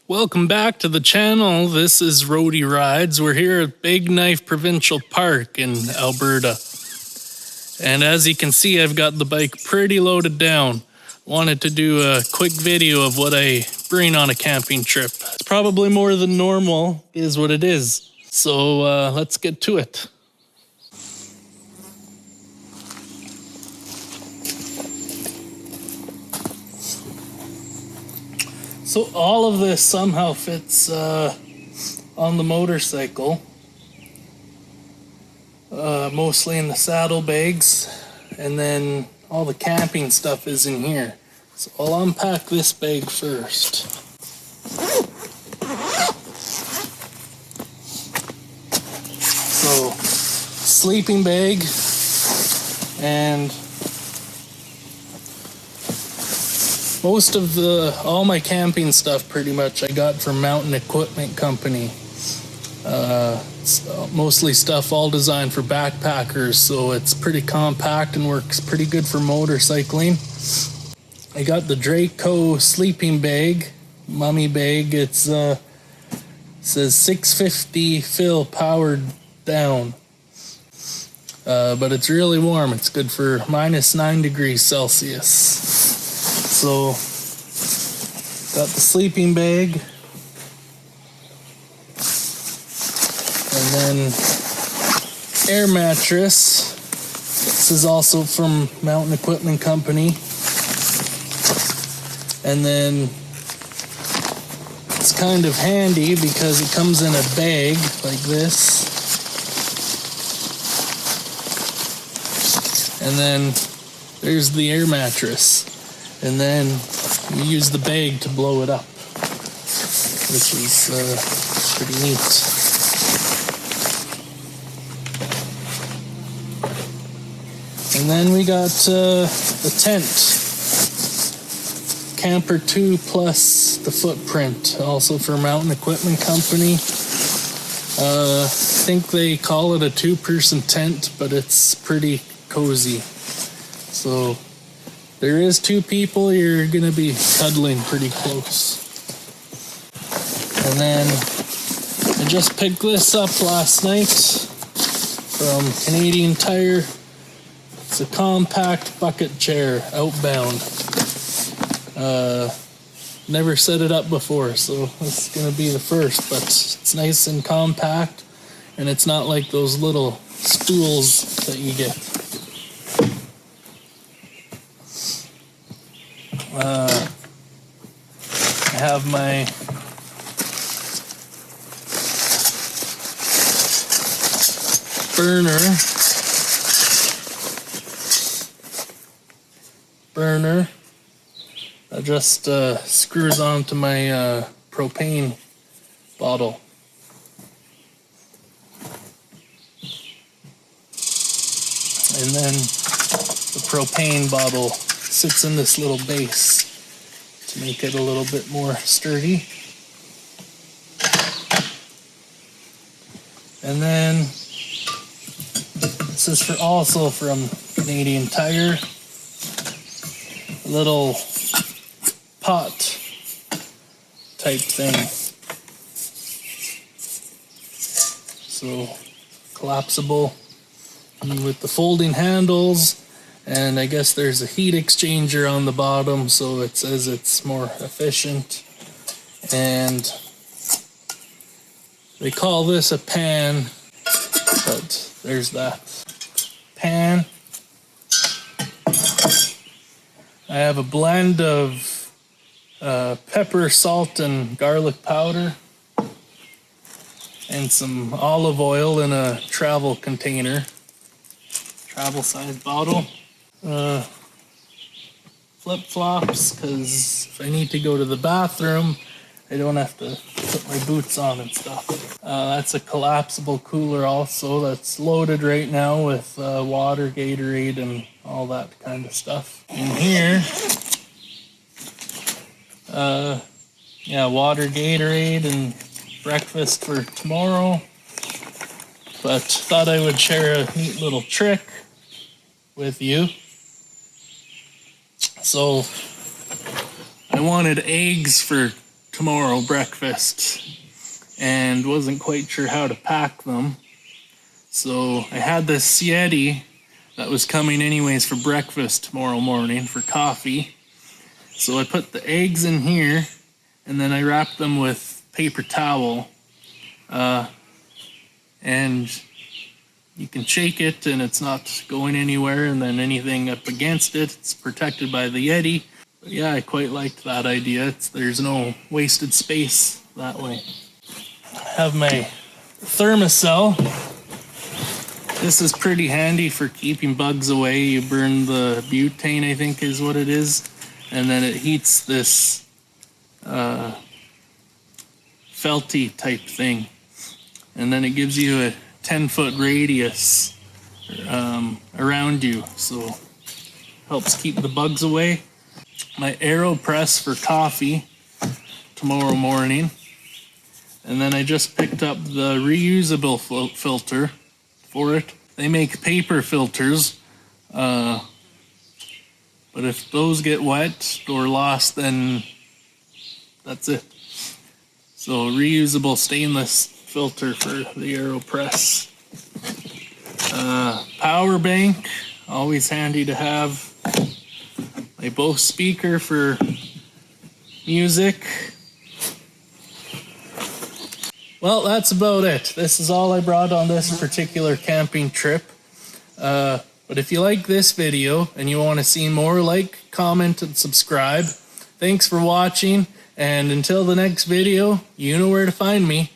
Welcome back to the channel. This is Rody Rides. We're here at Big Knife Provincial Park in Alberta. And as you can see, I've got the bike pretty loaded down. Wanted to do a quick video of what I bring on a camping trip. It's probably more than normal, is what it is. So let's get to it. So all of this somehow fits on the motorcycle, mostly in the saddlebags, and then all the camping stuff is in here. So I'll unpack this bag first. So, sleeping bag, and most of all my camping stuff pretty much I got from Mountain Equipment Company. It's mostly stuff all designed for backpackers, so it's pretty compact and works pretty good for motorcycling. I got the Draco sleeping bag, mummy bag. It says 650 fill powered down. But it's really warm. It's good for -9 degrees Celsius. So, got the sleeping bag, and then air mattress. This is also from Mountain Equipment Company. And then it's kind of handy because it comes in a bag like this. And then there's the air mattress. And then you use the bag to blow it up, which is pretty neat. And then we got the tent, Camper 2 plus the footprint, also for Mountain Equipment Company. I think they call it a 2-person tent, but it's pretty cozy. So there is 2 people, you're gonna be cuddling pretty close. And then I just picked this up last night from Canadian Tire. It's a compact bucket chair, outbound. Never set it up before, so this is gonna be the first, but it's nice and compact, and it's not like those little stools that you get. I have my burner that just screws onto my propane bottle. And then the propane bottle sits in this little base to make it a little bit more sturdy. And then this is also from Canadian Tire, a little pot type thing. So collapsible with the folding handles. And I guess there's a heat exchanger on the bottom, so it says it's more efficient. And they call this a pan, but there's that pan. I have a blend of pepper, salt, and garlic powder, and some olive oil in a travel container, travel-sized bottle. Flip-flops, because if I need to go to the bathroom, I don't have to put my boots on and stuff. That's a collapsible cooler also that's loaded right now with water, Gatorade, and all that kind of stuff. In here, water, Gatorade, and breakfast for tomorrow. But thought I would share a neat little trick with you. So I wanted eggs for tomorrow breakfast and wasn't quite sure how to pack them. So I had this Yeti that was coming anyways for breakfast tomorrow morning for coffee. So I put the eggs in here and then I wrapped them with paper towel. And you can shake it and it's not going anywhere, and then anything up against it, it's protected by the Yeti. But yeah, I quite liked that idea. There's no wasted space that way. I have my thermocell. This is pretty handy for keeping bugs away. You burn the butane, I think is what it is, and then it heats this felty type thing. And then it gives you a 10-foot radius around you, so helps keep the bugs away. My AeroPress for coffee tomorrow morning. And then I just picked up the reusable filter for it. They make paper filters, but if those get wet or lost, then that's it. So reusable stainless filter for the AeroPress. Power bank, always handy to have. My Bose speaker for music. Well, that's about it. This is all I brought on this particular camping trip. But if you like this video and you want to see more, like, comment, and subscribe. Thanks for watching, and until the next video, you know where to find me.